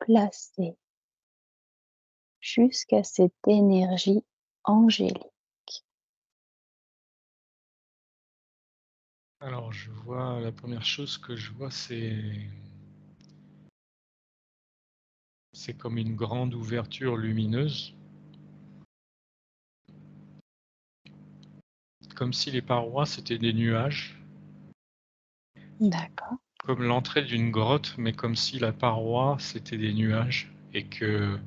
déplacer jusqu'à cette énergie angélique. Alors je vois la première chose que je vois, c'est comme une grande ouverture lumineuse, comme si les parois c'était des nuages, D'accord. comme l'entrée d'une grotte, mais comme si la paroi c'était des nuages et que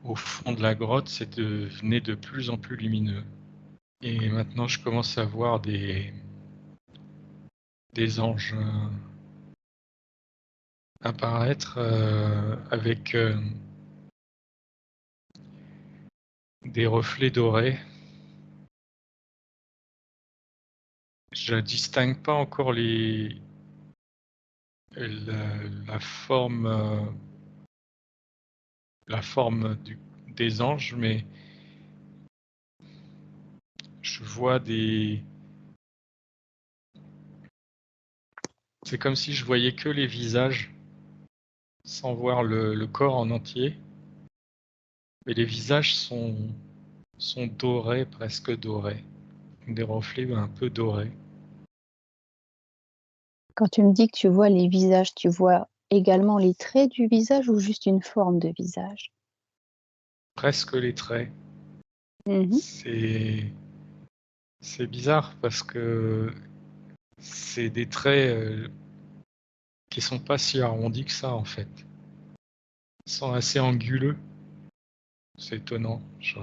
au fond de la grotte, c'est devenait de plus en plus lumineux. Et maintenant, je commence à voir des anges apparaître avec des reflets dorés. Je distingue pas encore la forme, la forme des anges, mais je vois c'est comme si je voyais que les visages sans voir le corps en entier. Mais les visages sont dorés, presque dorés, des reflets un peu dorés. Quand tu me dis que tu vois les visages, tu vois également les traits du visage ou juste une forme de visage? Presque les traits. Mmh. C'est c'est bizarre parce que c'est des traits, qui sont pas si arrondis que ça, en fait. Ils sont assez anguleux. C'est étonnant. Je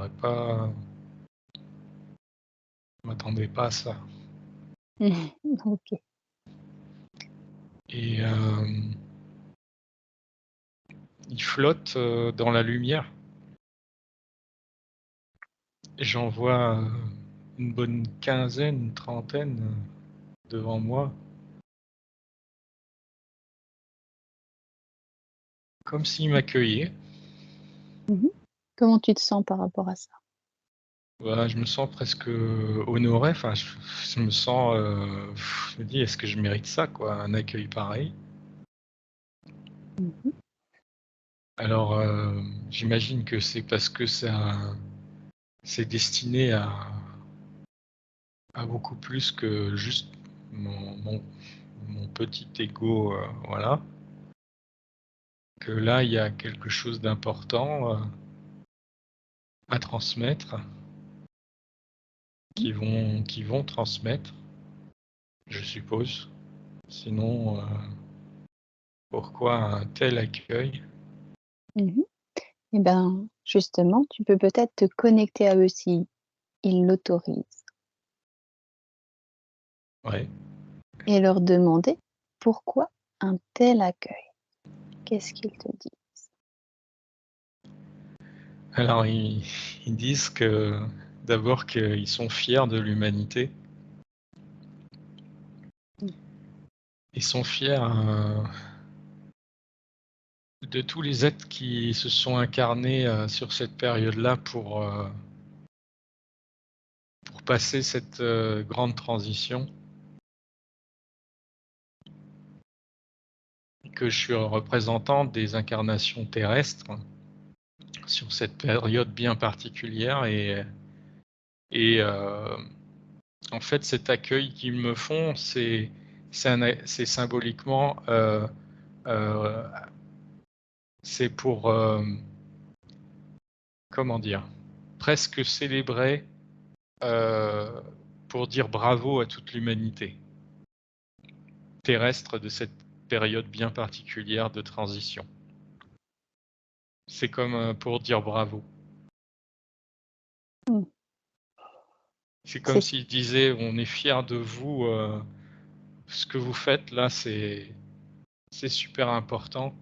m'attendais pas à ça OK. et ils flottent, dans la lumière. J'en vois, une bonne quinzaine, une trentaine, devant moi, comme s'ils m'accueillaient. Mmh. Comment tu te sens par rapport à ça? Bah, je me sens presque, honoré, enfin je me sens, je me dis: «Est-ce que je mérite ça quoi, un accueil pareil?» Mmh. Alors, j'imagine que c'est parce que c'est destiné à beaucoup plus que juste mon petit ego, voilà. Que là, il y a quelque chose d'important, à transmettre, qui vont transmettre, je suppose. Sinon, pourquoi un tel accueil? Mmh. Et ben, justement, tu peux peut-être te connecter à eux si ils l'autorisent Ouais. et leur demander pourquoi un tel accueil? Qu'est-ce qu'ils te disent? Alors ils disent que d'abord qu'ils sont fiers de l'humanité. Mmh. Ils sont fiers, de tous les êtres qui se sont incarnés, sur cette période-là pour passer cette, grande transition. Que je suis un représentant des incarnations terrestres sur cette période bien particulière et en fait, cet accueil qu'ils me font, c'est symboliquement, heu, c'est pour, comment dire? Presque célébrer, heu, pour dire bravo à toute l'humanité terrestre de cette période bien particulière de transition. C'est comme, pour dire bravo. Mmh. C'est comme C'est s'ils disaient: «On est fiers de vous, ce que vous faites là, c'est super important».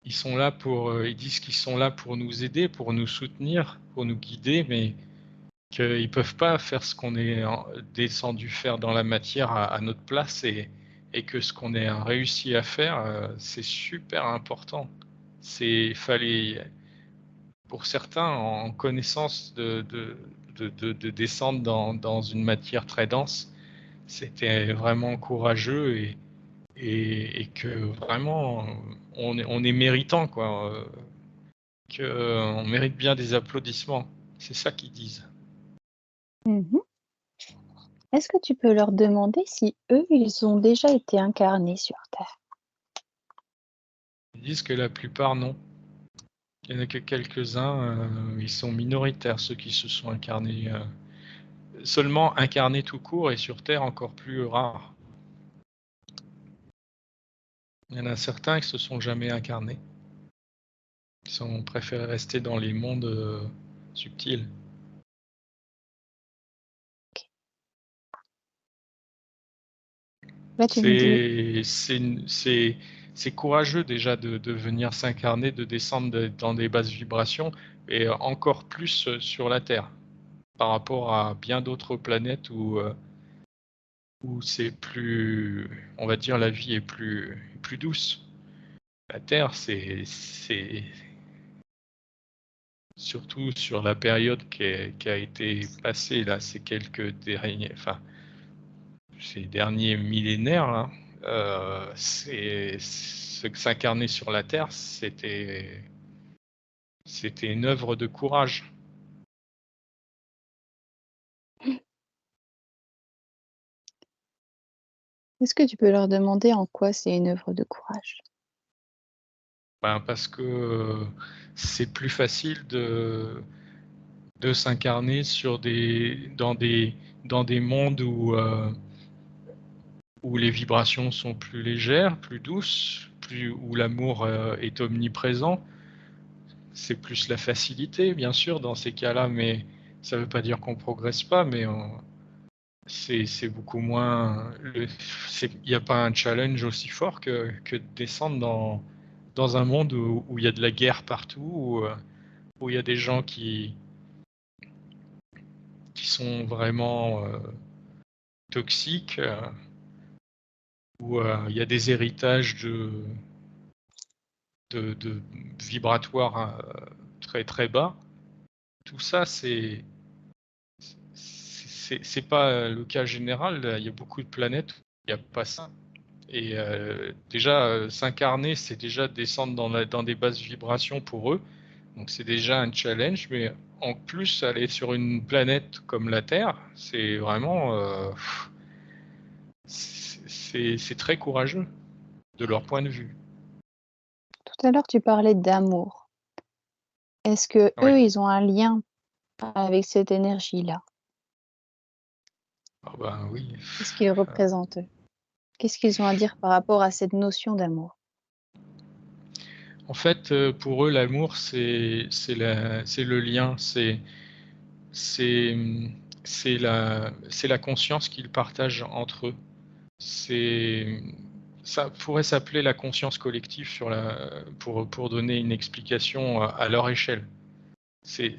Ils disent qu'ils sont là pour nous aider, pour nous soutenir, pour nous guider, mais qu'ils peuvent pas faire ce qu'on est descendu faire dans la matière à notre place et que ce qu'on a réussi à faire, c'est super important. Il fallait pour certains en connaissance de descendre dans une matière très dense, c'était vraiment courageux et et que vraiment on est méritant, quoi, qu'on mérite bien des applaudissements. C'est ça qu'ils disent. Mmh. Est-ce que tu peux leur demander si eux, ils ont déjà été incarnés sur Terre? Ils disent que la plupart non. Il n'y en a que quelques-uns, ils sont minoritaires ceux qui se sont incarnés, seulement incarnés tout court et sur Terre encore plus rare. Il y en a certains qui se sont jamais incarnés. Ils ont préféré rester dans les mondes, subtils. Là, tu me dis C'est courageux déjà de venir s'incarner, de descendre dans des basses vibrations et encore plus sur la Terre, par rapport à bien d'autres planètes où c'est plus, on va dire, la vie est plus douce. La Terre, c'est surtout sur la période qui a été passée là, ces derniers millénaires là, c'est ce que s'incarner sur la Terre, c'était une œuvre de courage. est-ce que tu peux leur demander en quoi c'est une œuvre de courage? Ben, parce que, c'est plus facile de s'incarner dans des mondes où les vibrations sont plus légères, plus douces, où l'amour, est omniprésent. C'est plus la facilité, bien sûr, dans ces cas-là, mais ça ne veut pas dire qu'on progresse pas, mais c'est beaucoup moins. Il n'y a pas un challenge aussi fort que de descendre dans un monde où il y a de la guerre partout, où il y a des gens qui sont vraiment toxiques, où il y a des héritages de vibratoires très très bas. Tout ça, c'est pas le cas général. Il y a beaucoup de planètes où il n'y a pas ça. Et déjà, s'incarner, c'est déjà descendre dans des basses vibrations pour eux. Donc c'est déjà un challenge, mais en plus, aller sur une planète comme la Terre, c'est vraiment, c'est très courageux de leur point de vue. Tout à l'heure, tu parlais d'amour. Est-ce que Oui. eux, ils ont un lien avec cette énergie-là? Ah ben oui. Qu'est-ce qu'ils représentent, eux? Qu'est-ce qu'ils ont à dire par rapport à cette notion d'amour? En fait, pour eux, l'amour, c'est le lien, c'est, c'est la conscience qu'ils partagent entre eux. C'est Ça pourrait s'appeler la conscience collective pour donner une explication à leur échelle. C'est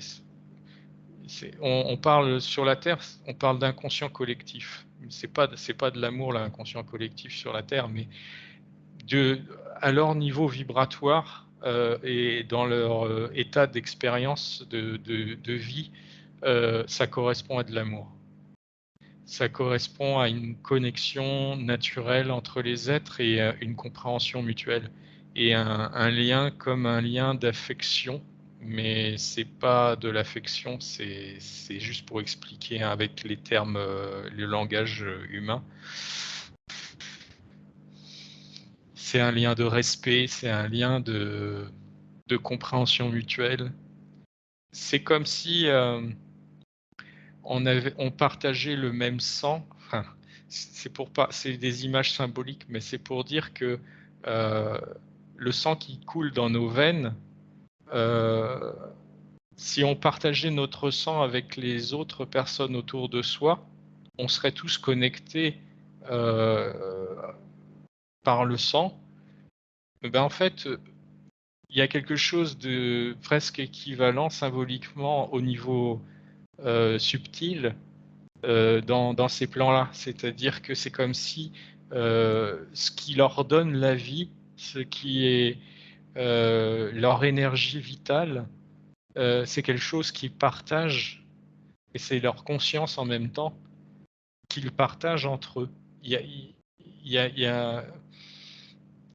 on parle sur la Terre, on parle d'inconscient collectif. C'est pas de l'amour, l'inconscient collectif sur la Terre, mais de à leur niveau vibratoire, et dans leur, état d'expérience de vie, ça correspond à de l'amour. Ça correspond à une connexion naturelle entre les êtres et une compréhension mutuelle et un lien comme un lien d'affection, mais c'est pas de l'affection, c'est juste pour expliquer avec les termes, le langage, humain. C'est un lien de respect, c'est un lien de compréhension mutuelle. C'est comme si, on partageait le même sang. Enfin, c'est des images symboliques, mais c'est pour dire que euh, le sang qui coule dans nos veines, euh, si on partageait notre sang avec les autres personnes autour de soi, on serait tous connectés euh, par le sang. Ben en fait, il y a quelque chose de presque équivalent symboliquement au niveau subtil dans ces plans-là. C'est-à-dire que c'est comme si ce qui leur donne la vie, ce qui est leur énergie vitale, c'est quelque chose qu'ils partagent et c'est leur conscience en même temps qu'ils partagent entre eux. Il y a, il y a,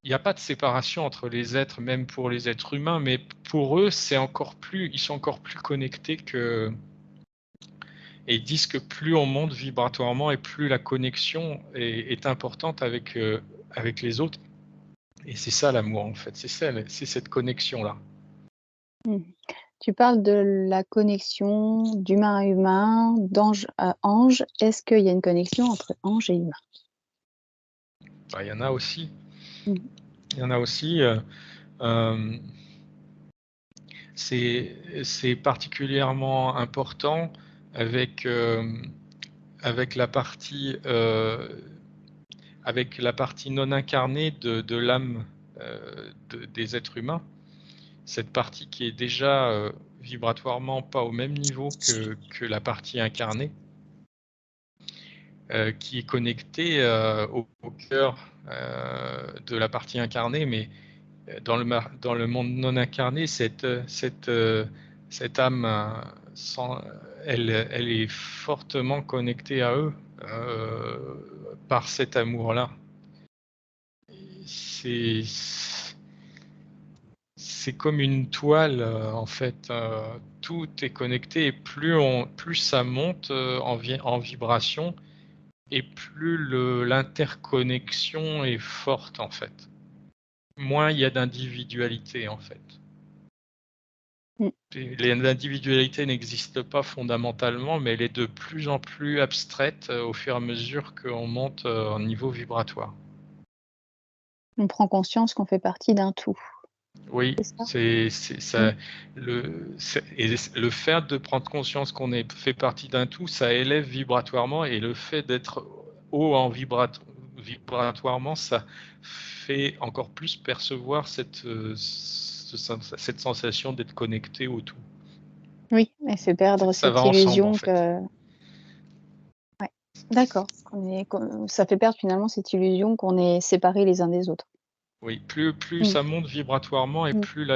il n'y a pas de séparation entre les êtres, même pour les êtres humains, mais pour eux, ils sont encore plus connectés que, et ils disent que plus on monte vibratoirement et plus la connexion est importante avec les autres. Et c'est ça l'amour en fait, c'est cette connexion-là. Mmh. Tu parles de la connexion d'humain à humain, d'ange à ange. Est-ce qu'il y a une connexion entre ange et humain? Bah, il y en a aussi. Mmh. Il y en a aussi. Euh, c'est particulièrement important avec, avec la partie non incarnée de l'âme des êtres humains. Cette partie qui est déjà vibratoirement pas au même niveau que la partie incarnée, qui est connectée au cœur de la partie incarnée, mais dans le monde non incarné, cette âme, elle est fortement connectée à eux par cet amour-là. C'est, c'est comme une toile, en fait. Tout est connecté et plus ça monte en vibration et plus l'interconnexion est forte, en fait. Moins il y a d'individualité, en fait. Mmh. L'individualité n'existe pas fondamentalement, mais elle est de plus en plus abstraite au fur et à mesure qu'on monte en niveau vibratoire. On prend conscience qu'on fait partie d'un tout, Oui, c'est ça? c'est Mmh. ça. Et le fait de prendre conscience qu'on fait partie d'un tout, ça élève vibratoirement, et le fait d'être haut vibratoirement, ça fait encore plus percevoir cette sensation d'être connecté au tout. Oui, et fait perdre Ça va cette ensemble en illusion fait. que ouais, d'accord, qu'on ça fait perdre finalement cette illusion qu'on est séparés les uns des autres. Oui, plus Mmh. ça monte vibratoirement et Mmh. plus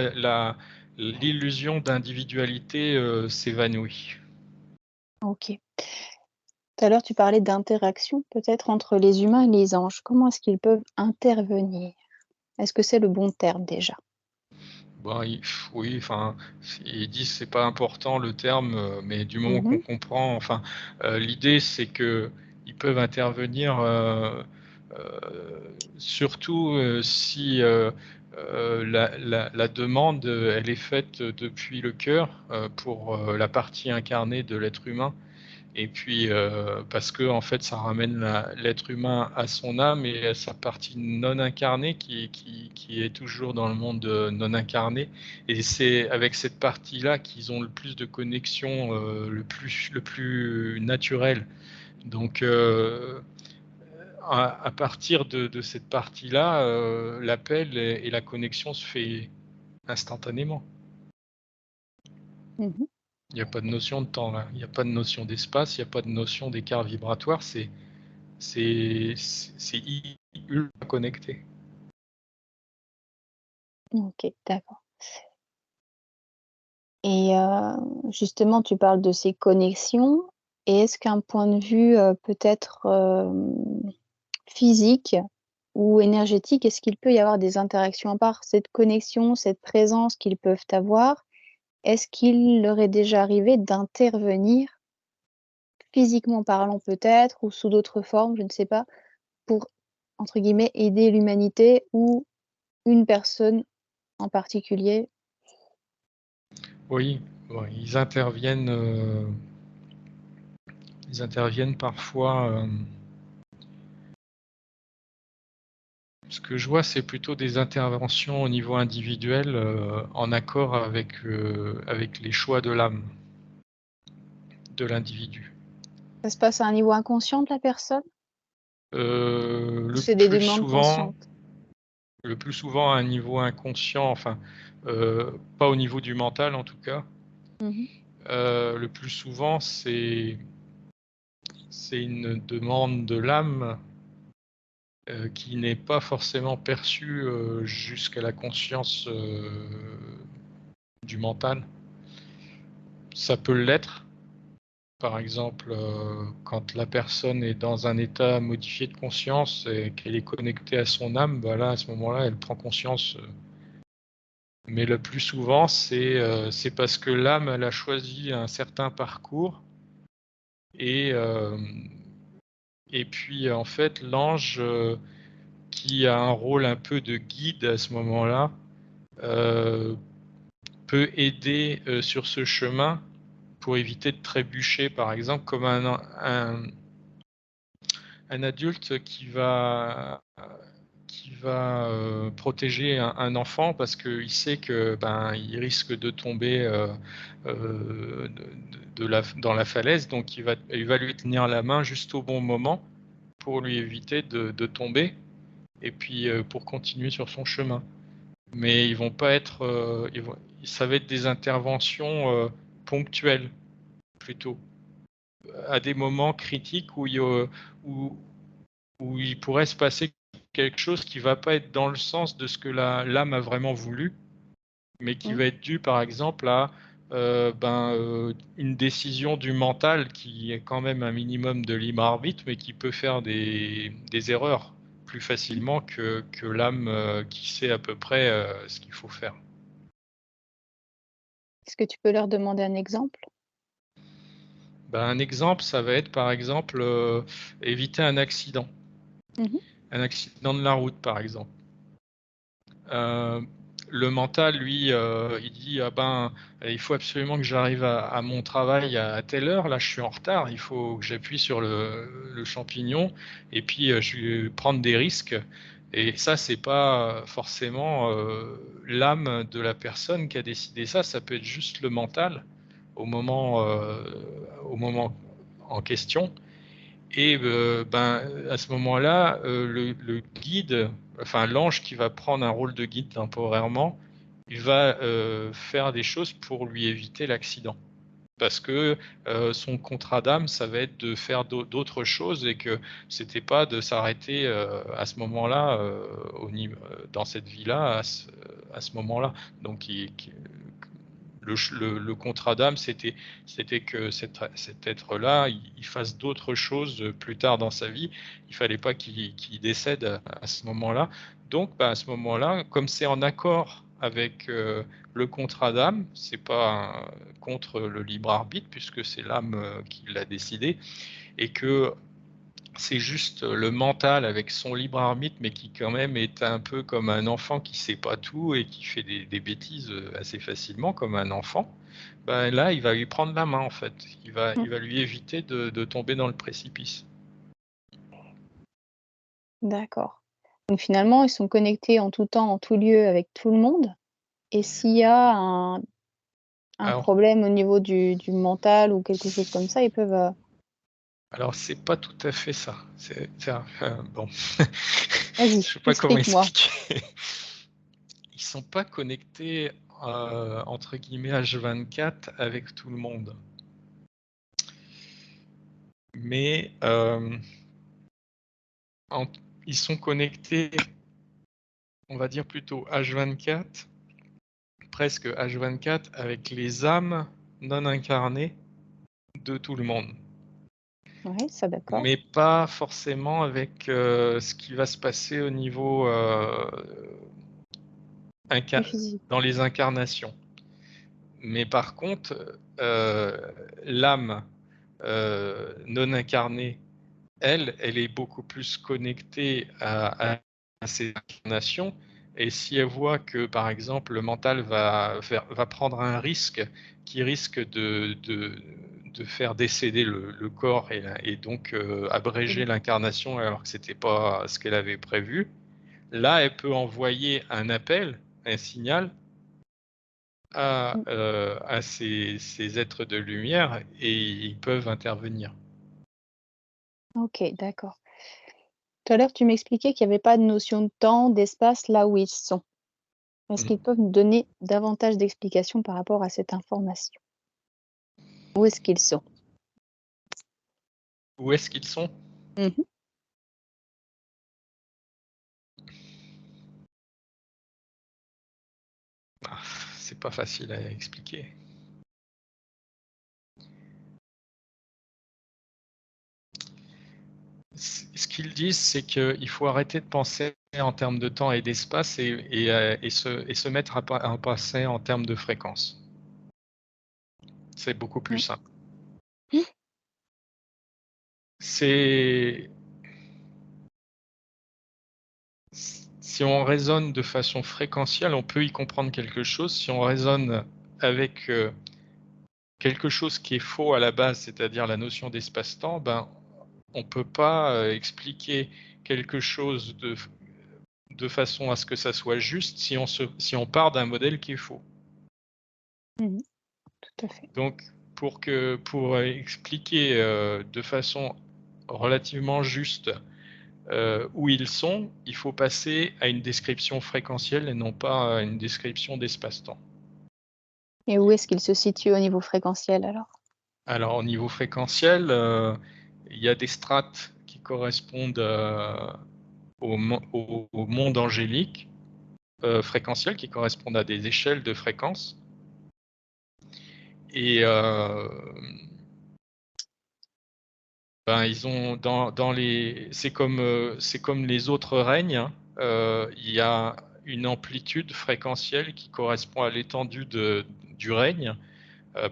l'illusion d'individualité s'évanouit. OK. Tout à l'heure, tu parlais d'interaction peut-être entre les humains et les anges. Comment est-ce qu'ils peuvent intervenir? Est-ce que c'est le bon terme déjà? Bon, oui, enfin, ils disent c'est pas important le terme, mais du moment qu'on Mmh. comprend, enfin, l'idée c'est que ils peuvent intervenir, surtout si la demande, elle est faite depuis le cœur pour la partie incarnée de l'être humain. Et puis, parce que en fait, ça ramène l'être humain à son âme et à sa partie non incarnée qui est toujours dans le monde non incarné. Et c'est avec cette partie-là qu'ils ont le plus de connexion, le plus naturel. Donc, à partir de cette partie-là, l'appel et la connexion se fait instantanément. Mmh. Il n'y a pas de notion de temps là, il n'y a pas de notion d'espace, il n'y a pas de notion d'écart vibratoire, c'est ultra connecté. OK, d'accord. Et justement, tu parles de ces connexions et est-ce qu'un point de vue, peut-être, physique ou énergétique, est-ce qu'il peut y avoir des interactions à part cette connexion, cette présence qu'ils peuvent avoir? Est-ce qu'il leur est déjà arrivé d'intervenir, physiquement parlant peut-être, ou sous d'autres formes, je ne sais pas, pour, entre guillemets, «aider l'humanité» ou une personne en particulier? Oui, ouais, ils interviennent parfois, ce que je vois, c'est plutôt des interventions au niveau individuel, en accord avec les choix de l'âme, de l'individu. Ça se passe à un niveau inconscient de la personne? Ou Le c'est des plus demandes souvent conscientes? le plus souvent à un niveau inconscient, enfin, pas au niveau du mental en tout cas. Mmh. Le plus souvent, c'est une demande de l'âme, qui n'est pas forcément perçue, jusqu'à la conscience, du mental. Ça peut l'être, Par exemple, quand la personne est dans un état modifié de conscience et qu'elle est connectée à son âme, bah là, à ce moment-là, elle prend conscience. Mais le plus souvent, c'est parce que l'âme, elle a choisi un certain parcours et, euh, et puis en fait, l'ange qui a un rôle un peu de guide à ce moment-là euh, peut aider sur ce chemin pour éviter de trébucher, par exemple, comme un adulte qui va protéger un enfant parce qu'il sait que il risque de tomber dans la falaise, donc il va lui tenir la main juste au bon moment pour lui éviter de tomber et puis pour continuer sur son chemin. Mais ils vont pas être, ça va être des interventions ponctuelles plutôt, à des moments critiques où, où il pourrait se passer quelque chose qui va pas être dans le sens de ce que l'âme a vraiment voulu, mais qui Mmh. va être dû par exemple à une décision du mental qui est quand même un minimum de libre arbitre, mais qui peut faire des erreurs plus facilement que l'âme qui sait à peu près ce qu'il faut faire. Est-ce que tu peux leur demander un exemple? Un exemple, ça va être par exemple éviter Mmh. un accident de la route par exemple. Euh, le mental, lui, il dit ah il faut absolument que j'arrive à mon travail à telle heure. Là, je suis en retard. Il faut que j'appuie sur le champignon et puis je vais prendre des risques. Et ça, c'est pas forcément l'âme de la personne qui a décidé ça. Ça peut être juste le mental au moment en question. Et à ce moment-là, le guide, enfin l'ange qui va prendre un rôle de guide temporairement, il va faire des choses pour lui éviter l'accident. Parce que son contrat d'âme, ça va être de faire d'autres choses et que c'était pas de s'arrêter à ce moment-là, dans cette vie-là, à ce moment-là. Donc, le contrat d'âme, c'était que cet être-là, il fasse d'autres choses plus tard dans sa vie. Il fallait pas qu'il décède à ce moment-là. Donc, à ce moment-là, comme c'est en accord avec le contrat d'âme, c'est pas contre le libre arbitre puisque c'est l'âme qui l'a décidé et que c'est juste le mental avec son libre arbitre, mais qui quand même est un peu comme un enfant qui sait pas tout et qui fait des bêtises assez facilement, comme un enfant. Là, il va lui prendre la main en fait. Mmh. Il va lui éviter de tomber dans le précipice. D'accord. Donc finalement, ils sont connectés en tout temps, en tout lieu avec tout le monde et s'il y a un Alors, problème au niveau du mental ou quelque chose comme ça, ils peuvent, alors c'est pas tout à fait ça. Bon, vas-y, je sais pas comment explique-moi. expliquer. Ils sont pas connectés entre guillemets H24 avec tout le monde, mais en- ils sont connectés, on va dire plutôt H24, presque H24 avec les âmes non incarnées de tout le monde, Oui, ça d'accord. mais pas forcément avec ce qui va se passer au niveau Du physique. dans les incarnations. Mais par contre, l'âme non incarnée, elle est beaucoup plus connectée à ces incarnations. Et si elle voit que, par exemple, le mental va prendre un risque qui risque de faire décéder le corps et donc abréger Mmh. l'incarnation alors que c'était pas ce qu'elle avait prévu, là, elle peut envoyer un appel, un signal Mmh. à ces êtres de lumière et ils peuvent intervenir. OK, d'accord. Tout à l'heure, tu m'expliquais qu'il y avait pas de notion de temps, d'espace là où ils sont. Est-ce qu'ils Mm. peuvent nous donner davantage d'explications par rapport à cette information? Où est-ce qu'ils sont? Où est-ce qu'ils sont? Mmh. Ah, c'est pas facile à expliquer. Ce qu'ils disent, c'est qu'il faut arrêter de penser en termes de temps et d'espace et se mettre à penser en termes de fréquence. C'est beaucoup plus Mmh. simple. C'est Si on raisonne de façon fréquentielle, on peut y comprendre quelque chose. Si on raisonne avec quelque chose qui est faux à la base, c'est-à-dire la notion d'espace-temps, ben, on peut pas expliquer quelque chose de façon à ce que ça soit juste si on part d'un modèle qui est faux. Mmh. Tout à fait. Donc, pour expliquer de façon relativement juste où ils sont, il faut passer à une description fréquentielle et non pas à une description d'espace-temps. Et où est-ce qu'il se situe au niveau fréquentiel alors? Alors au niveau fréquentiel, il y a des strates qui correspondent au monde angélique fréquentiel, qui correspondent à des échelles de fréquences. Et ben, ils ont dans les c'est comme les autres règnes, hein, il y a une amplitude fréquentielle qui correspond à l'étendue du règne.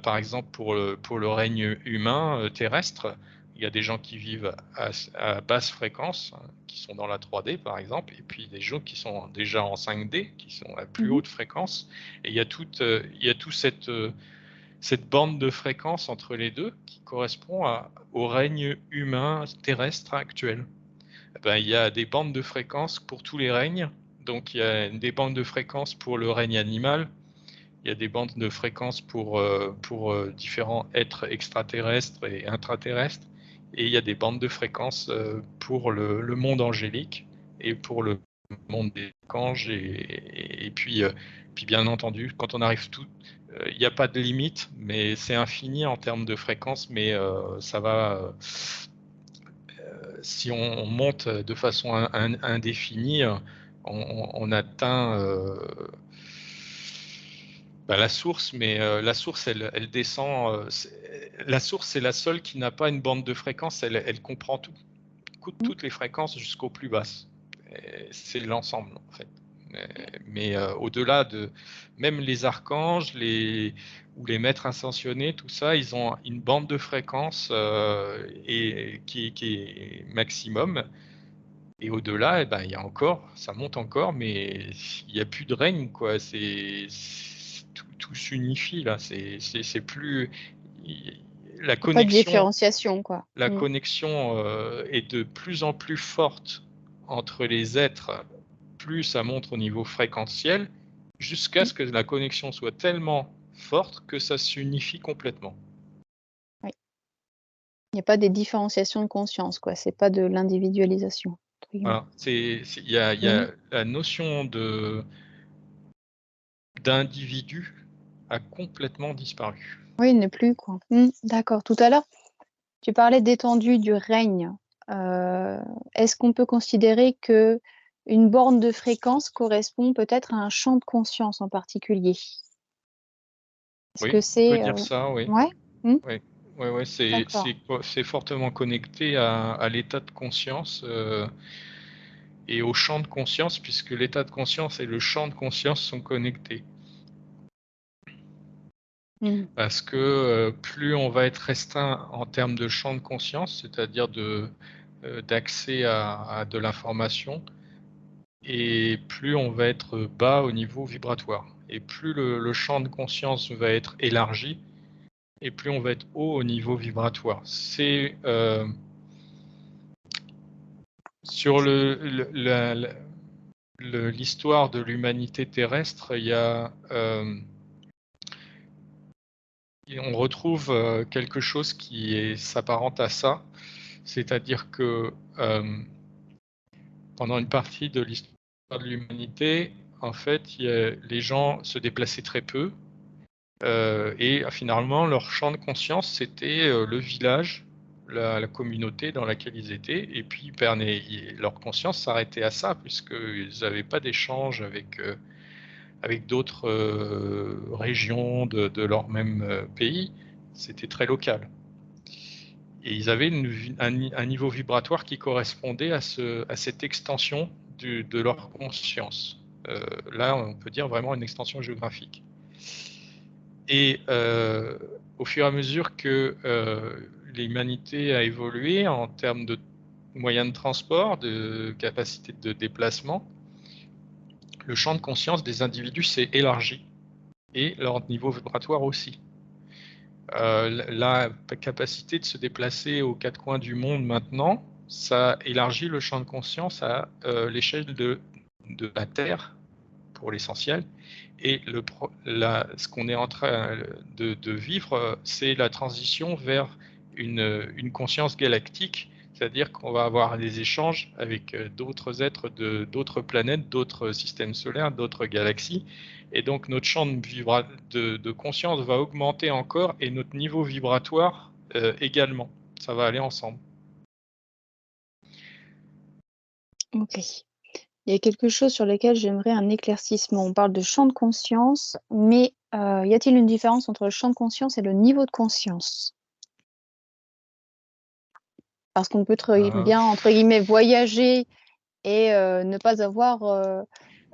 Par exemple, pour le règne humain terrestre, il y a des gens qui vivent à basse fréquence, hein, qui sont dans la 3D par exemple, et puis des gens qui sont déjà en 5D, qui sont à plus Mmh. haute fréquence. Et il y a toute cette bande de fréquence entre les deux qui correspond au règne humain terrestre actuel. Eh ben, il y a des bandes de fréquences pour tous les règnes. Donc il y a des bandes de fréquences pour le règne animal, il y a des bandes de fréquences pour différents êtres extraterrestres et intraterrestres, et il y a des bandes de fréquences pour le monde angélique et pour le monde des anges, et puis bien entendu, quand on arrive tout, il n'y a pas de limite, mais c'est infini en termes de fréquences, mais ça va, si on monte de façon indéfinie, on atteint bah, la source, mais la source, elle descend. La source, c'est la seule qui n'a pas une bande de fréquence. Elle comprend Mmh. toutes les fréquences jusqu'aux plus basses. C'est l'ensemble, en fait. Mais au-delà de même les archanges, ou les maîtres ascensionnés, tout ça, ils ont une bande de fréquence qui est maximum. Et au-delà, eh ben, il y a encore, ça monte encore, mais il n'y a plus de règne, quoi. Tout s'unifie là. C'est plus la Il y a pas de connexion, différenciation quoi. la Mmh. connexion est de plus en plus forte entre les êtres. Plus ça monte au niveau fréquentiel, jusqu'à Mmh. ce que la connexion soit tellement forte que ça s'unifie complètement. Oui. Il y a pas des différenciations de conscience quoi, c'est pas de l'individualisation, entre guillemets. Voilà. Il y Mmh. a la notion d'individu a complètement disparu. Oui, ne plus quoi. Mmh, d'accord. Tout à l'heure, tu parlais d'étendue du règne. Heu, Est-ce qu'on peut considérer que une borne de fréquence correspond peut-être à un champ de conscience en particulier? Est-ce que Oui, on peut c'est, dire ça, oui. ouais? Mmh, Oui, ouais, ouais, d'accord. c'est fortement connecté à l'état de conscience et au champ de conscience, puisque l'état de conscience et le champ de conscience sont connectés. Mmh. Parce que plus on va être restreint en termes de champ de conscience, c'est-à-dire d'accès à de l'information, et plus on va être bas au niveau vibratoire. Et plus le champ de conscience va être élargi, et plus on va être haut au niveau vibratoire. C'est sur l'histoire de l'humanité terrestre, on retrouve quelque chose qui s'apparente à ça, c'est-à-dire que pendant une partie de l'histoire de l'humanité, en fait, les gens se déplaçaient très peu, et finalement, leur champ de conscience, c'était le village, la communauté dans laquelle ils étaient, et puis leur conscience s'arrêtait à ça, puisqu'ils n'avaient pas d'échange avec d'autres régions de leur même pays. C'était très local. Et ils avaient un niveau vibratoire qui correspondait à cette extension de leur conscience. Là, on peut dire vraiment une extension géographique. Et au fur et à mesure que l'humanité a évolué en termes de moyens de transport, de capacité de déplacement, le champ de conscience des individus s'est élargi et leur niveau vibratoire aussi. La capacité de se déplacer aux quatre coins du monde maintenant, ça élargit le champ de conscience à l'échelle de la Terre, pour l'essentiel. Et ce qu'on est en train de vivre, c'est la transition vers une conscience galactique, c'est-à-dire qu'on va avoir des échanges avec d'autres êtres d'autres planètes, d'autres systèmes solaires, d'autres galaxies. Et donc notre champ de conscience va augmenter encore et notre niveau vibratoire également. Ça va aller ensemble. Ok. Il y a quelque chose sur lequel j'aimerais un éclaircissement. On parle de champ de conscience, mais y a-t-il une différence entre le champ de conscience et le niveau de conscience? Parce qu'on peut bien, entre guillemets, voyager et ne pas avoir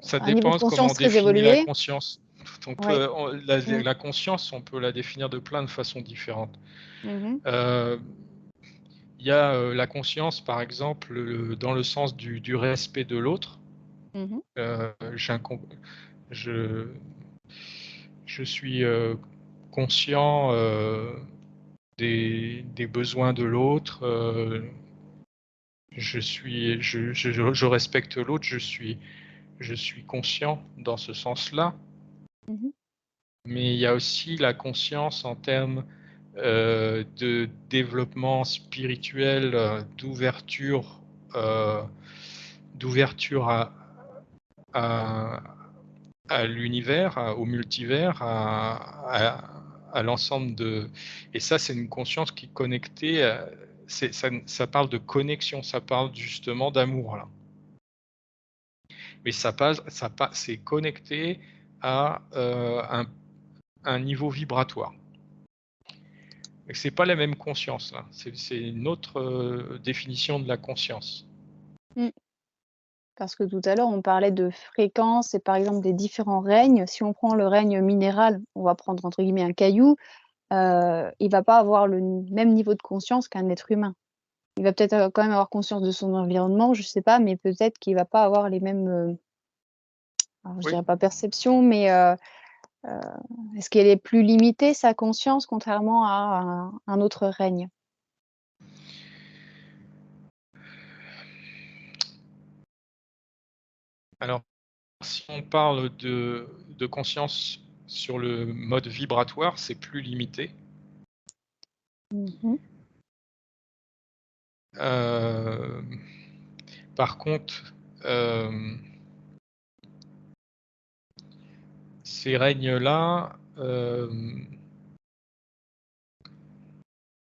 Ça un niveau de dépend comment conscience on très définit la évolué. conscience. Ouais. La conscience, on peut la définir de plein de façons différentes. Mhm. Il y a la conscience, par exemple, dans le sens du respect de l'autre. Mhm. Je, je suis conscient des besoins de l'autre. Je respecte l'autre. Je suis conscient dans ce sens-là. Mhm. Mais il y a aussi la conscience en termes de développement spirituel, euh, d'ouverture à, à l'univers, au multivers, à l'ensemble de... Et ça, c'est une conscience qui est connectée, ça parle de connexion, ça parle justement d'amour, là. Mais c'est connecté à un niveau vibratoire. C'est pas la même conscience, là. C'est une autre définition de la conscience. Mm. Parce que tout à l'heure, on parlait de fréquences et par exemple des différents règnes. Si on prend le règne minéral, on va prendre entre guillemets un caillou, il va pas avoir le même niveau de conscience qu'un être humain. Il va peut-être quand même avoir conscience de son environnement, je sais pas, mais peut-être qu'il va pas avoir les mêmes, alors je Oui. dirais pas perception, mais est-ce qu'elle est plus limitée, sa conscience, contrairement à un autre règne? Alors, si on parle de conscience sur le mode vibratoire, c'est plus limité. Mmh. Euh, Par contre, ces règnes-là,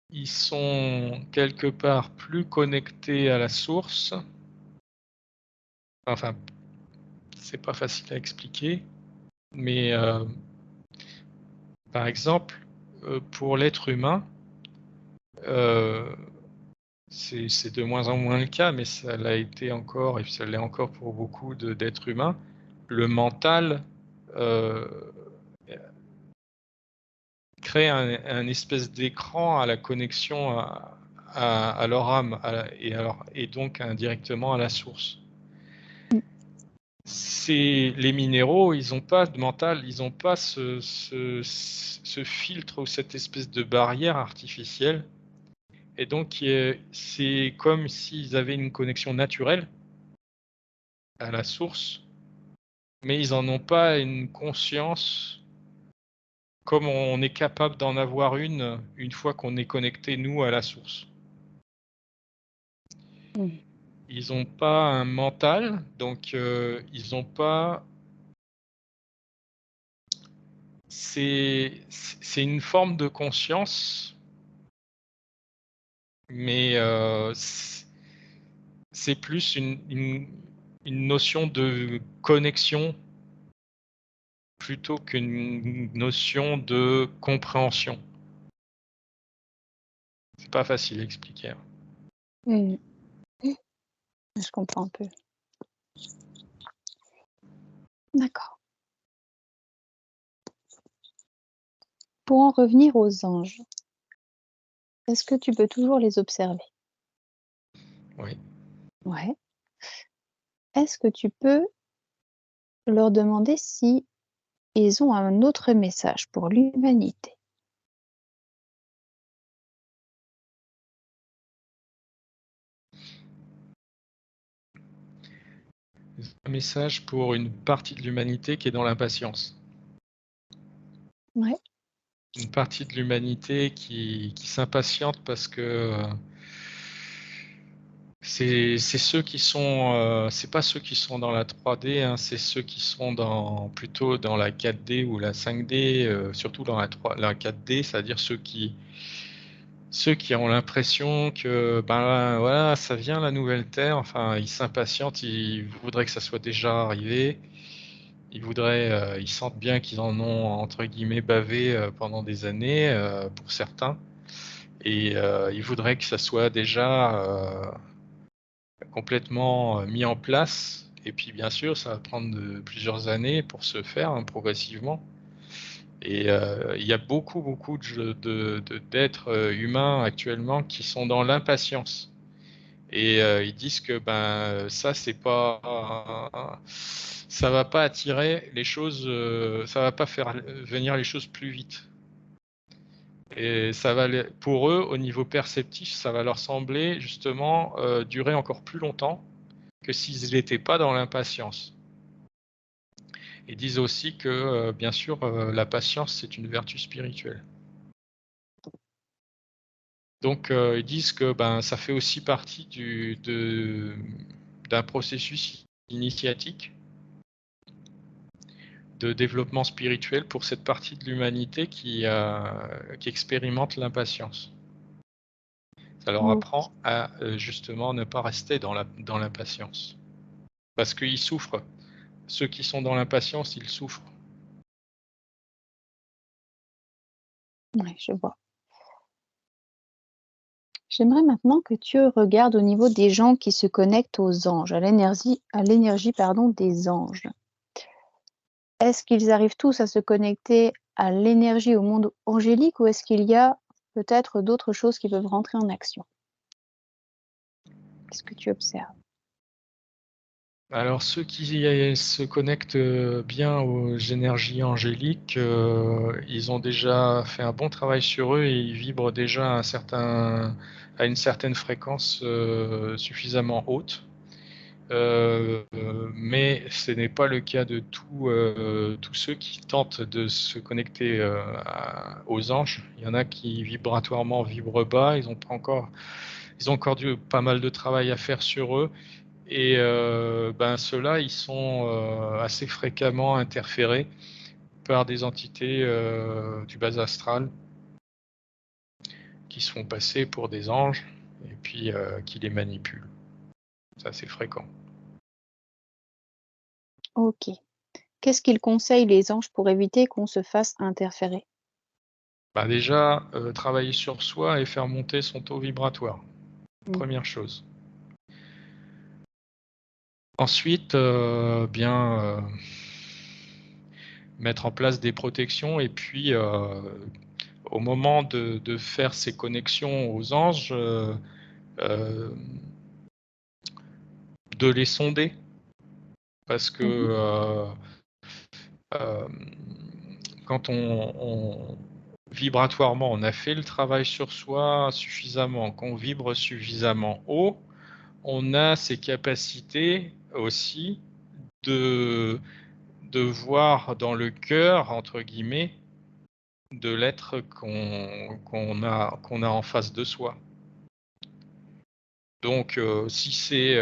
ils sont quelque part plus connectés à la source. Enfin, c'est pas facile à expliquer, mais par exemple, pour l'être humain, euh, c'est de moins en moins le cas, mais ça l'a été encore, et ça l'est encore pour beaucoup d'êtres humains. Le mental euh, crée un espèce d'écran à la connexion à leur âme et donc indirectement à la source. Les minéraux, ils n'ont pas de mental, ils n'ont pas ce filtre ou cette espèce de barrière artificielle. Et donc, c'est comme s'ils avaient une connexion naturelle à la source, mais ils n'en ont pas une conscience comme on est capable d'en avoir une fois qu'on est connecté, nous, à la source. Mmh. Ils n'ont pas un mental, donc ils n'ont pas... C'est une forme de conscience, mais c'est plus une notion de connexion plutôt qu'une notion de compréhension. C'est pas facile à expliquer, hein. Mmh. Je comprends un peu. D'accord. Pour en revenir aux anges, est-ce que tu peux toujours les observer? Oui. Ouais. Est-ce que tu peux leur demander si ils ont un autre message pour l'humanité? Un message pour une partie de l'humanité qui est dans l'impatience. Ouais. Une partie de l'humanité qui s'impatiente parce que, c'est ceux qui sont, c'est pas ceux qui sont dans la 3D, hein, c'est ceux qui sont plutôt dans la 4D ou la 5D, surtout dans la 4D, c'est-à-dire ceux qui ont l'impression que, ben, voilà, ça vient la nouvelle Terre, enfin, ils s'impatientent, ils voudraient que ça soit déjà arrivé. Ils sentent bien qu'ils en ont entre guillemets «bavé», pendant des années, pour certains et ils voudraient que ça soit déjà, complètement, mis en place et puis bien sûr, ça va prendre, plusieurs années pour se faire, hein, progressivement et il y a beaucoup, beaucoup d'êtres, humains actuellement qui sont dans l'impatience et ils disent que, ben, ça c'est pas ça va pas attirer les choses, ça va pas faire, venir les choses plus vite et ça va les pour eux, au niveau perceptif, ça va leur sembler justement, durer encore plus longtemps que s'ils n'étaient pas dans l'impatience. Ils disent aussi que, bien sûr, la patience, c'est une vertu spirituelle. Donc, ils disent que, ben, ça fait aussi partie d'un processus initiatique de développement spirituel pour cette partie de l'humanité qui expérimente l'impatience. Ça leur OK. apprend à, justement ne pas rester dans l'impatience. Parce qu'ils souffrent. Ceux qui sont dans l'impatience, ils souffrent. Ouais, je vois. J'aimerais maintenant que tu regardes au niveau des gens qui se connectent aux anges, à l'énergie, pardon, des anges. Est-ce qu'ils arrivent tous à se connecter à l'énergie, au monde angélique ou est-ce qu'il y a peut-être d'autres choses qui peuvent rentrer en action? Qu'est-ce que tu observes? Alors ceux qui, se connectent, bien aux énergies angéliques, ils ont déjà fait un bon travail sur eux et ils vibrent déjà à une certaine fréquence, suffisamment haute. Mais ce n'est pas le cas de tous ceux qui tentent de se connecter, aux anges. Il y en a qui vibratoirement vibrent bas, ils ont encore pas mal de travail à faire sur eux et ben, ceux-là, ils sont, assez fréquemment interférés par des entités, du bas astral qui se font passer pour des anges et puis, qui les manipulent. C'est assez fréquent. OK. Qu'est-ce qu'ils conseillent les anges pour éviter qu'on se fasse interférer? Bah, déjà, travailler sur soi et faire monter son taux vibratoire, Mmh. première chose. Ensuite, bien, mettre en place des protections et puis, au moment de faire ces connexions aux anges, hem, de les sonder parce que, Mmh. quand vibratoirement, on a fait le travail sur soi suffisamment, qu'on vibre suffisamment haut, on a ces capacités aussi de voir dans le «cœur» entre guillemets de l'être qu'on a en face de soi. Donc si c'est,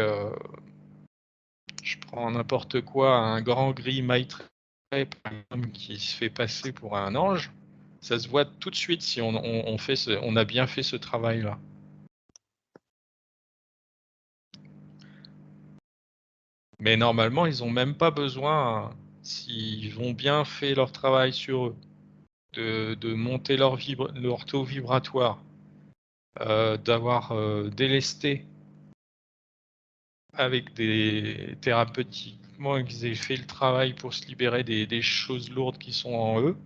je prends n'importe quoi, un grand gris Maitreya par exemple qui se fait passer pour un ange, ça se voit tout de suite si on a bien fait ce travail-là. Mais normalement, ils ont même pas besoin, s'ils ont bien fait leur travail sur eux, de monter leur taux vibratoire d'avoir délesté avec des thérapeutiquement qu'ils aient fait le travail pour se libérer des choses lourdes qui sont en eux,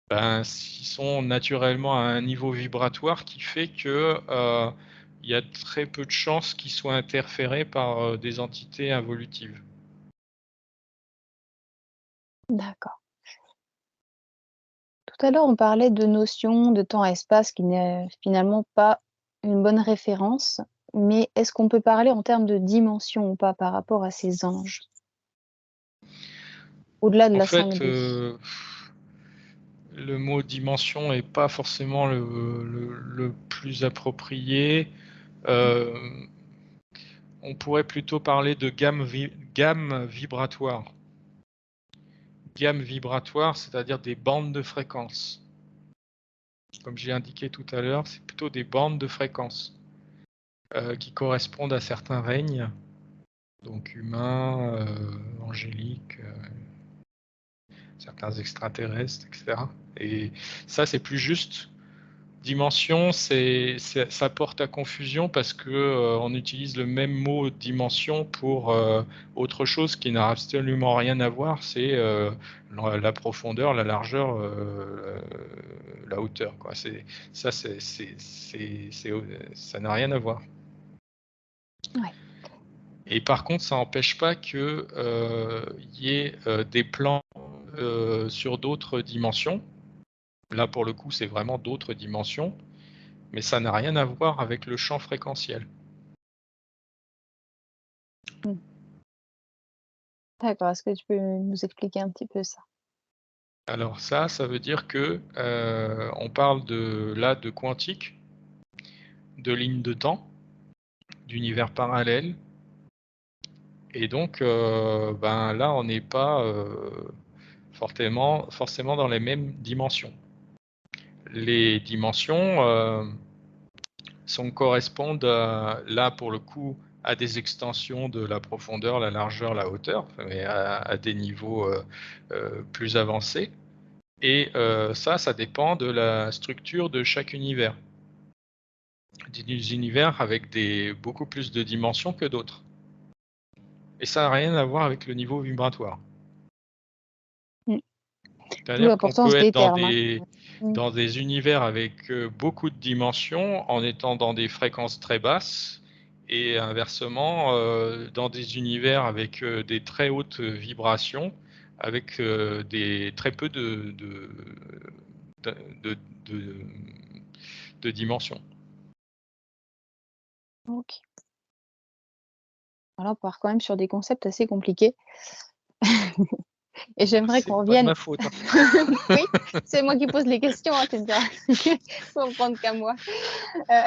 ben, ils sont naturellement à un niveau vibratoire qui fait que il y a très peu de chances qu'ils soient interférés par des entités involutives. D'accord. Tout à l'heure, on parlait de notions de temps-espace qui n'est finalement pas une bonne référence, mais est-ce qu'on peut parler en termes de dimension ou pas par rapport à ces anges? Au-delà de En la fait, 5D. le mot dimension est pas forcément le plus approprié. Euh, on pourrait plutôt parler de gamme vibratoire. Gamme vibratoire, c'est-à-dire des bandes de fréquences. Comme j'ai indiqué tout à l'heure, c'est plutôt des bandes de fréquences qui correspondent à certains règnes, donc humains, angéliques, certains extraterrestres, etc. Et ça, c'est plus juste. Dimension, ça porte à confusion parce que on utilise le même mot dimension pour autre chose qui n'a absolument rien à voir. C'est la profondeur, la largeur, la hauteur, quoi. Ça, ça n'a rien à voir. Ouais. Et par contre, ça n'empêche pas que y ait des plans sur d'autres dimensions. Là, pour le coup, c'est vraiment d'autres dimensions. Mais ça n'a rien à voir avec le champ fréquentiel. Mmh. D'accord, est-ce que tu peux nous expliquer un petit peu ça? Alors ça veut dire que on parle de quantique, de lignes de temps, d'univers parallèles, et donc ben là on n'est pas forcément dans les mêmes dimensions. Les dimensions correspondent là pour le coup à des extensions de la profondeur, la largeur, la hauteur, mais à des niveaux plus avancés. Et ça dépend de la structure de chaque univers. Des univers avec beaucoup plus de dimensions que d'autres. Et ça n'a rien à voir avec le niveau vibratoire. Mmh. D'où C'est-à-dire qu'on l'importance peut être des termes, hein. Mmh. dans des univers avec beaucoup de dimensions en étant dans des fréquences très basses et inversement dans des univers avec des très hautes vibrations avec très peu de, de, de, de dimensions. OK. Voilà, on part quand même sur des concepts assez compliqués et j'aimerais qu'on C'est pas de revienne ma faute, hein. oui, c'est moi qui pose les questions, hein, tu me diras. Faut en prendre qu'à moi. Heu,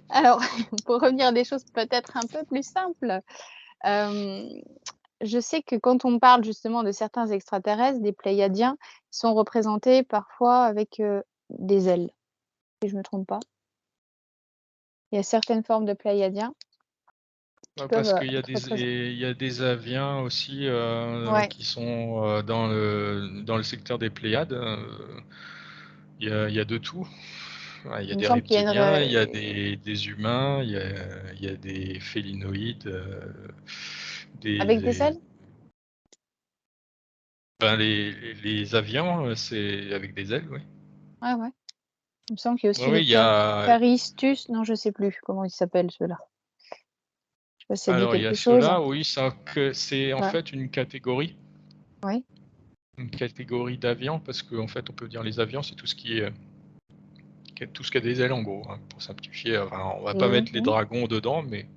alors pour revenir à des choses peut-être un peu plus simples, hem, je sais que quand on parle justement de certains extraterrestres, des Pléiadiens, ils sont représentés parfois avec, des ailes, si je me trompe pas. Il y a certaines formes de Pléiadiens qui Ouais, peuvent, parce qu'il y a être représentées. il y a des aviens aussi Ouais, qui sont dans le secteur des Pléiades. Il y a de tout. Ouais, il y a il me des semble qu'il y a une reptiliens, il y a re des humains, il y a des félinoïdes, avec des des, ailes? ben les avions, c'est avec des ailes, oui. Ouais, ouais. Il me semble qu'il y a Oui, aussi oui, les il y a, Caristus, non, je sais plus comment ils s'appellent ceux-là. Je sais pas si ça dit alors il y a quelque chose? ceux-là, oui, ça, que c'est en Ouais, fait oui, une catégorie d'avions, parce qu'en fait, on peut dire les avions, c'est tout ce qui est tout ce qui a des ailes en gros, hein, pour simplifier. Enfin, on va pas mmh mettre les mh, dragons dedans, mais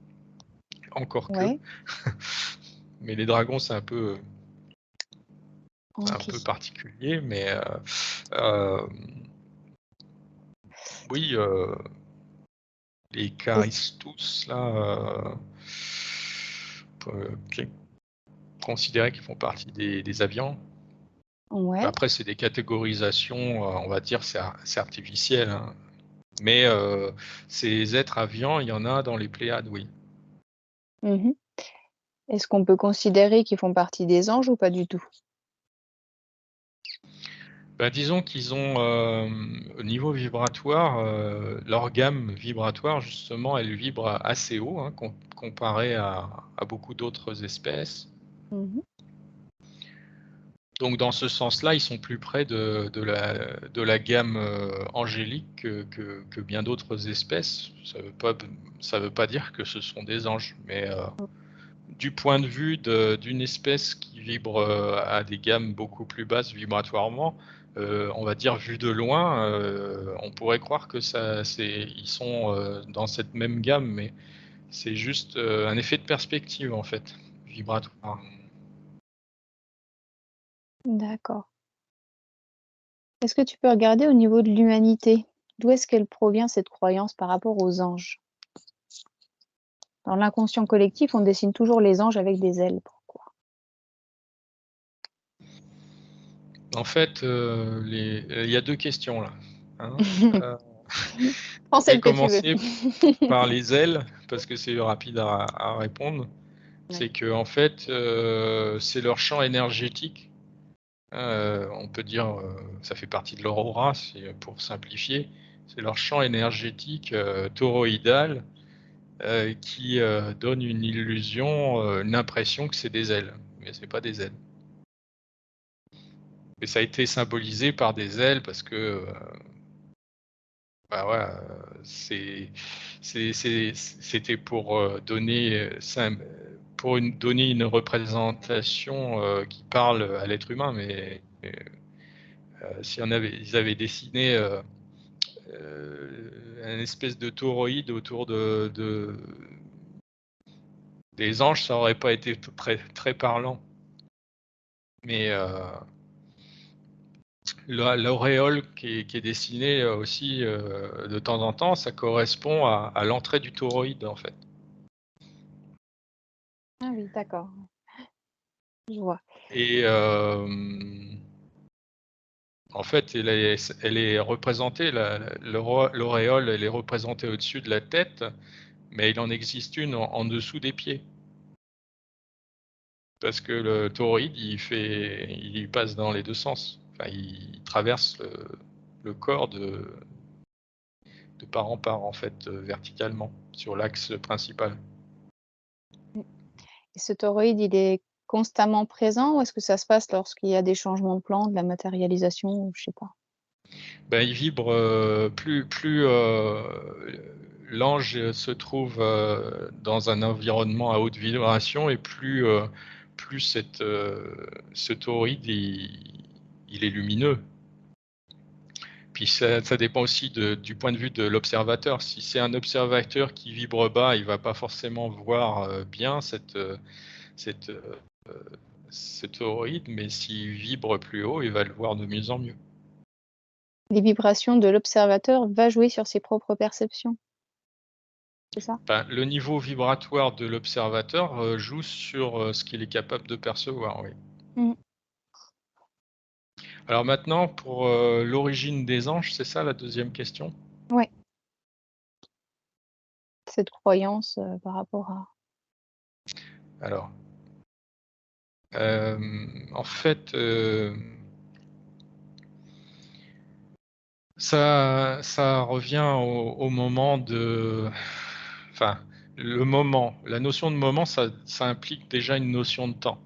encore que. ouais, Mais les dragons, c'est un peu OK. particulier, mais euh, oui, les Et Charistus, là, on peut considérer qu'ils font partie des avions. ouais, Après, c'est des catégorisations, on va dire, c'est artificiel, hein. Mais ces êtres aviants, il y en a dans les Pléiades, oui. mmh. Est-ce qu'on peut considérer qu'ils font partie des anges ou pas du tout? Bah, disons qu'ils ont, au niveau vibratoire, leur gamme vibratoire justement, elle vibre assez haut, hein, comparé à beaucoup d'autres espèces. Mmh. Donc dans ce sens-là, ils sont plus près de la gamme, angélique que bien d'autres espèces. Ça veut pas dire que ce sont des anges, mais du point de vue d'une espèce qui vibre, à des gammes beaucoup plus basses vibratoirement, on va dire vu de loin, on pourrait croire que ils sont, dans cette même gamme, mais c'est juste, un effet de perspective en fait, vibratoire. D'accord. Est-ce que tu peux regarder au niveau de l'humanité? D'où est-ce qu'elle provient cette croyance par rapport aux anges? Dans l'inconscient collectif, on dessine toujours les anges avec des ailes. Pourquoi? En fait, il y a 2 questions là, hein. Heu, Prends je vais celle que tu veux. commencer par les ailes parce que c'est rapide à répondre. Ouais. C'est qu'en fait, c'est leur champ énergétique. On peut dire, ça fait partie de leur aura, pour simplifier. C'est leur champ énergétique, toroïdal, qui, donne une illusion, une impression que c'est des ailes, mais c'est pas des ailes. Et ça a été symbolisé par des ailes parce que, bah, voilà, c'était pour, donner, donner une représentation, qui parle à l'être humain, mais si ils avaient dessiné, un espèce de tauroïde autour des anges, ça aurait pas été très parlant. Mais l'auréole qui est dessinée, aussi, de temps en temps, ça correspond à l'entrée du tauroïde, en fait. Ah oui, d'accord, je vois. Et en fait, elle est représentée, l'auréole, elle est représentée au-dessus de la tête, mais il en existe une en dessous des pieds. Parce que le tauroïde, il passe dans les 2 sens. Enfin, il traverse le corps de part en part, en fait, verticalement, sur l'axe principal. Mmh. Et ce tauroïde, il est constamment présent ou est-ce que ça se passe lorsqu'il y a des changements de plan, de la matérialisation ou je sais pas? Ben, il vibre, plus, l'ange se trouve, dans un environnement à haute vibration et plus ce tauroïde, il est lumineux. Puis ça dépend aussi du point de vue de l'observateur. Si c'est un observateur qui vibre bas, il va pas forcément voir, bien cette, ce toroïde, mais s'il vibre plus haut, il va le voir de mieux en mieux. Les vibrations de l'observateur va jouer sur ses propres perceptions, c'est ça? Ben, le niveau vibratoire de l'observateur, joue sur, ce qu'il est capable de percevoir, oui. Mmh. Alors maintenant pour, l'origine des anges, c'est ça la deuxième question? Ouais, cette croyance, par rapport à Alors, en fait, ça revient au moment enfin, le moment. La notion de moment, ça implique déjà une notion de temps.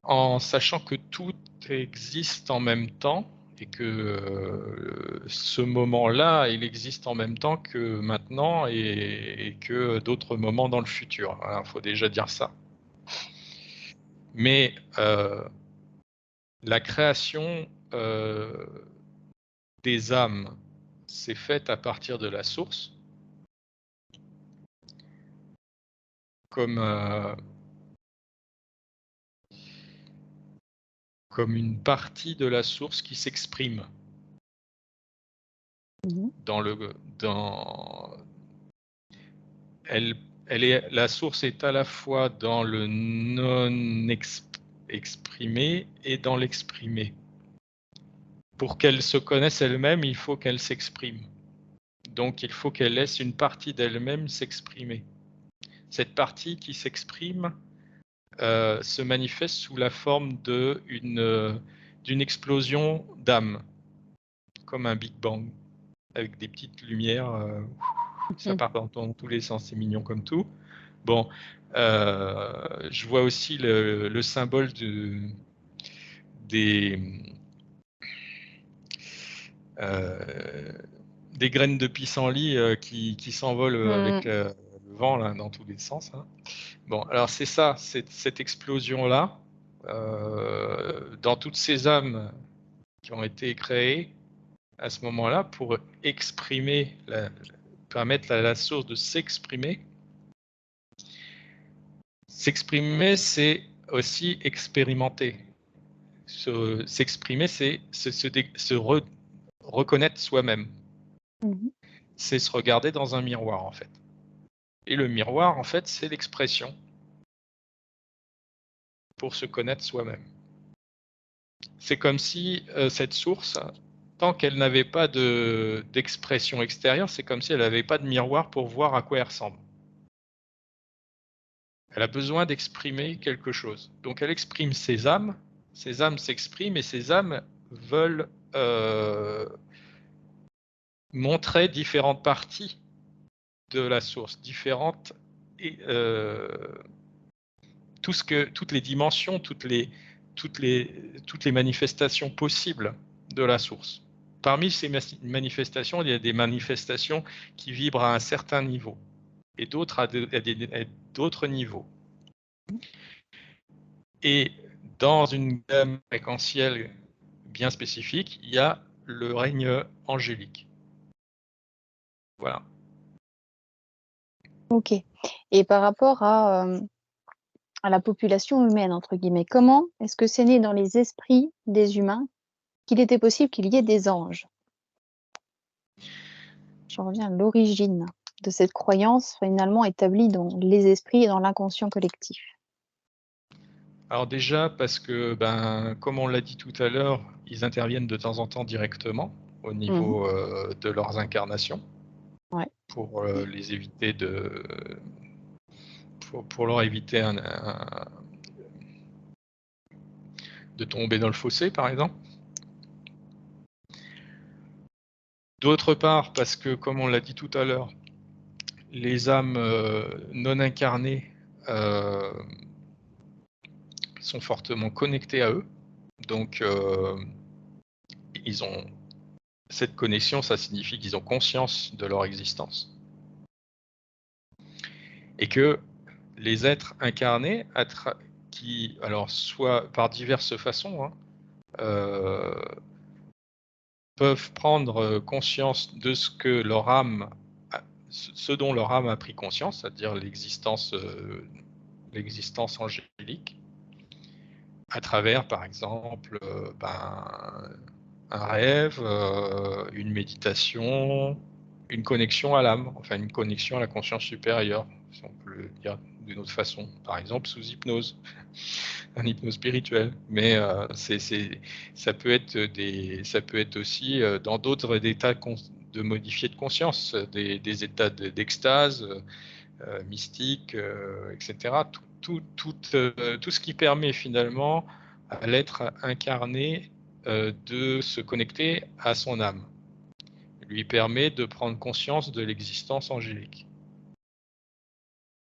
En sachant que tout existe en même temps et que, ce moment-là, il existe en même temps que maintenant et que d'autres moments dans le futur. Voilà, faut déjà dire ça. Mais, la création, des âmes s'est faite à partir de la source comme, comme une partie de la source qui s'exprime mmh. dans le dans elle elle est la source est à la fois dans le non exprimé et dans l'exprimé. Pour qu'elle se connaisse elle-même, il faut qu'elle s'exprime. Donc il faut qu'elle laisse une partie d'elle-même s'exprimer. Cette partie qui s'exprime, se manifeste sous la forme d'une d'une explosion d'âme, comme un Big Bang, avec des petites lumières, ça part dans tous les sens, c'est mignon comme tout. Bon, je vois aussi le symbole des graines de pissenlit qui s'envolent avec le vent là, dans tous les sens. Hein. Bon, alors c'est ça, cette explosion-là, dans toutes ces âmes qui ont été créées à ce moment-là pour exprimer, permettre à la source de s'exprimer. S'exprimer, c'est aussi expérimenter. S'exprimer, c'est reconnaître soi-même. C'est se regarder dans un miroir, en fait. Et le miroir, en fait, c'est l'expression pour se connaître soi-même. C'est comme si cette source, tant qu'elle n'avait pas d'expression extérieure, c'est comme si elle n'avait pas de miroir pour voir à quoi elle ressemble. Elle a besoin d'exprimer quelque chose. Donc elle exprime ses âmes s'expriment et ces âmes veulent montrer différentes parties de la source, différentes et toutes les dimensions, toutes les manifestations possibles de la source. Parmi ces manifestations, il y a des manifestations qui vibrent à un certain niveau et d'autres à d'autres niveaux. Et dans une gamme fréquentielle bien spécifique, il y a le règne angélique. Voilà. Ok. Et par rapport à la population humaine, entre guillemets, comment est-ce que c'est né dans les esprits des humains qu'il était possible qu'il y ait des anges? J'en reviens à l'origine de cette croyance finalement établie dans les esprits et dans l'inconscient collectif. Alors déjà, parce que, comme on l'a dit tout à l'heure, ils interviennent de temps en temps directement au niveau de leurs incarnations, Ouais. pour les éviter pour leur éviter de tomber dans le fossé, par exemple. D'autre part, parce que, comme on l'a dit tout à l'heure, les âmes non incarnées sont fortement connectées à eux. Donc, ils ont cette connexion, ça signifie qu'ils ont conscience de leur existence. Et que les êtres incarnés, qui, alors, soit par diverses façons, peuvent prendre conscience de ce dont leur âme a pris conscience, c'est-à-dire l'existence angélique, à travers, par exemple, un rêve, une méditation, une connexion à l'âme, enfin une connexion à la conscience supérieure, si on peut le dire d'une autre façon, par exemple sous hypnose, un hypnose spirituelle. Mais ça peut être aussi dans d'autres états de modifier de conscience, des états d'extase mystique, etc. Tout ce qui permet finalement à l'être incarné de se connecter à son âme, lui permet de prendre conscience de l'existence angélique.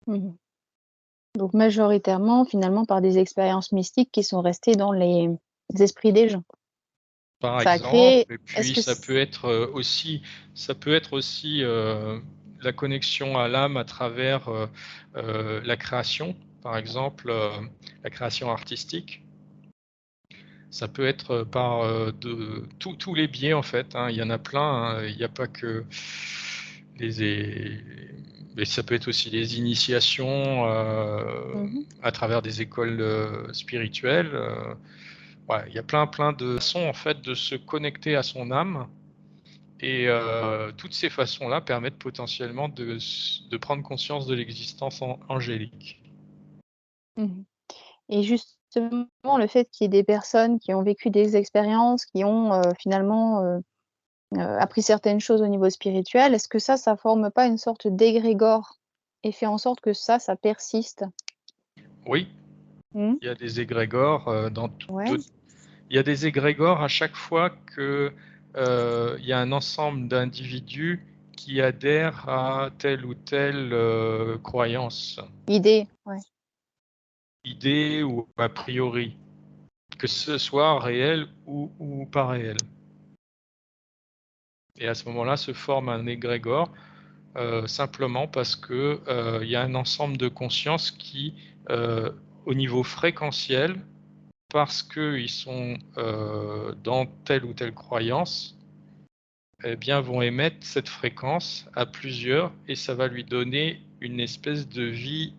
Donc majoritairement, finalement, par des expériences mystiques qui sont restées dans les esprits des gens. Par Ça a exemple, créé. et Est-ce puis que ça peut être aussi la connexion à l'âme à travers la création, par exemple la création artistique. Ça peut être par tous les biais en fait, hein. Il y en a plein, hein. Il n'y a pas que mais ça peut être aussi les initiations à travers des écoles spirituelles. Ouais, il y a plein de façons en fait de se connecter à son âme et toutes ces façons-là permettent potentiellement de prendre conscience de l'existence angélique. Et justement, le fait qu'il y ait des personnes qui ont vécu des expériences, qui ont finalement appris certaines choses au niveau spirituel, est-ce que ça forme pas une sorte d'égrégore et fait en sorte que ça persiste? Oui, il y a des égrégores Ouais. il y a des égrégores à chaque fois que il y a un ensemble d'individus qui adhèrent à telle ou telle croyance, Idée, ouais. idée ou a priori, que ce soit réel ou pas réel. Et à ce moment-là se forme un égrégore simplement parce que il y a un ensemble de consciences qui, au niveau fréquentiel, parce qu'ils sont dans telle ou telle croyance, eh bien, vont émettre cette fréquence à plusieurs et ça va lui donner une espèce de vie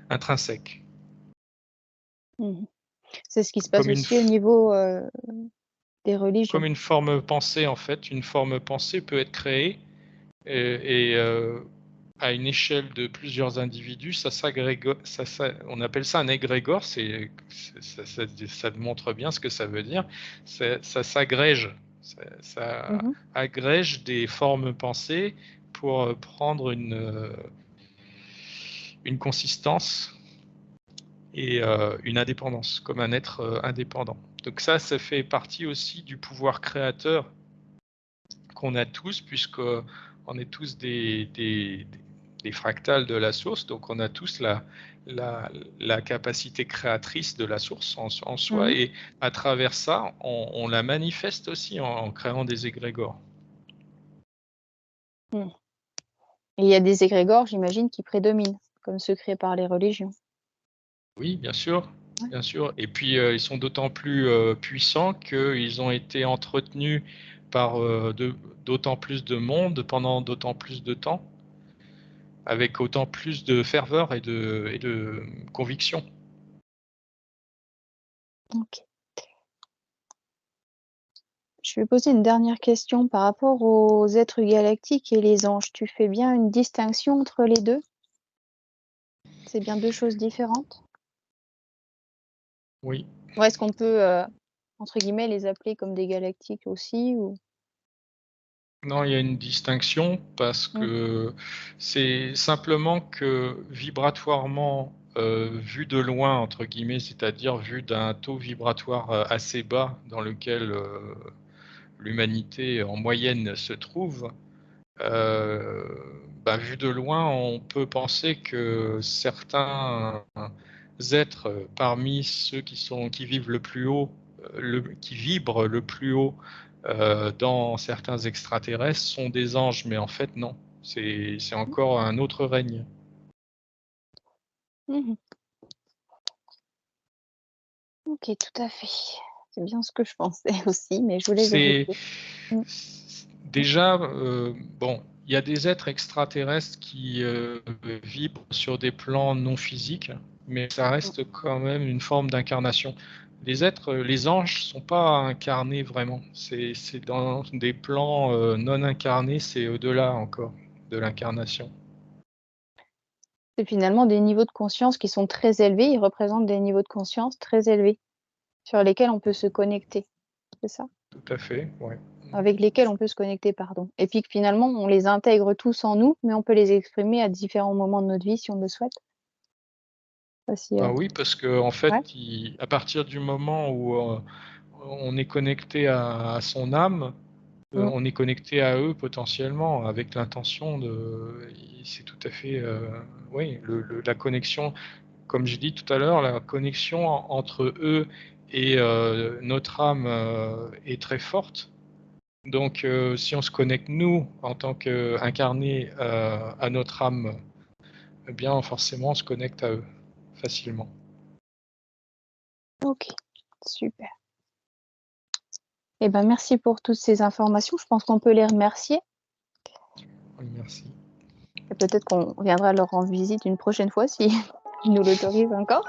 intrinsèque. Mmh. C'est ce qui se passe Comme une, aussi au niveau, des comme religions. une forme pensée, en fait. Une forme pensée peut être créée et à une échelle de plusieurs individus, ça s'agrégore, on appelle ça un égrégore, ça montre bien ce que ça veut dire, ça s'agrège, ça Mmh. agrège des formes pensées pour prendre une consistance et une indépendance, comme un être indépendant. Donc ça fait partie aussi du pouvoir créateur qu'on a tous, puisqu'on est tous des fractales de la source, donc on a tous la capacité créatrice de la source en soi, Mmh. et à travers ça, on la manifeste aussi en créant des égrégores. Mmh. Et il y a des égrégores, j'imagine, qui prédominent, comme ceux créés par les religions? Oui, bien sûr, Ouais. bien sûr. Et puis ils sont d'autant plus puissants qu'ils ont été entretenus par d'autant plus de monde pendant d'autant plus de temps, avec autant plus de ferveur et de conviction. OK. Je vais poser une dernière question par rapport aux êtres galactiques et les anges. Tu fais bien une distinction entre les 2? C'est bien 2 choses différentes? Oui. Ou est-ce qu'on peut, entre guillemets, «les appeler comme des galactiques» aussi ou? Non, il y a une distinction parce Mmh. que c'est simplement que vibratoirement, vu de loin entre guillemets, c'est-à-dire vu d'un taux vibratoire, assez bas dans lequel, l'humanité en moyenne se trouve, vu de loin, on peut penser que certains êtres, parmi ceux qui vivent le plus haut, qui vibrent le plus haut, dans certains extraterrestres sont des anges, mais en fait non, c'est encore un autre règne. Mmh. OK, tout à fait. C'est bien ce que je pensais aussi, mais je voulais C'est vérifier. Mmh. déjà, bon, il y a des êtres extraterrestres qui, vibrent sur des plans non physiques, mais ça Mmh. reste quand même une forme d'incarnation. Les anges sont pas incarnés vraiment, c'est dans des plans, non incarnés, c'est au-delà encore de l'incarnation. C'est finalement des niveaux de conscience qui sont très élevés. Ils représentent des niveaux de conscience très élevés, sur lesquels on peut se connecter, c'est ça? Tout à fait, ouais. Avec lesquels on peut se connecter, pardon. Et puis que finalement, on les intègre tous en nous, mais on peut les exprimer à différents moments de notre vie si on le souhaite. Pas si, Ah oui, parce qu'en fait, ouais. à partir du moment où, on est connecté à son âme, Mmh. on est connecté à eux potentiellement avec l'intention c'est tout à fait, oui, la connexion, comme j'ai dit tout à l'heure, la connexion entre eux et notre âme, est très forte. Donc si on se connecte nous, en tant qu'incarnés, à notre âme, eh bien forcément on se connecte à eux, facilement. OK, super. Et ben, merci pour toutes ces informations. Je pense qu'on peut les remercier Oui, merci. et peut-être qu'on viendra leur rendre visite une prochaine fois si ils nous l'autorisent encore.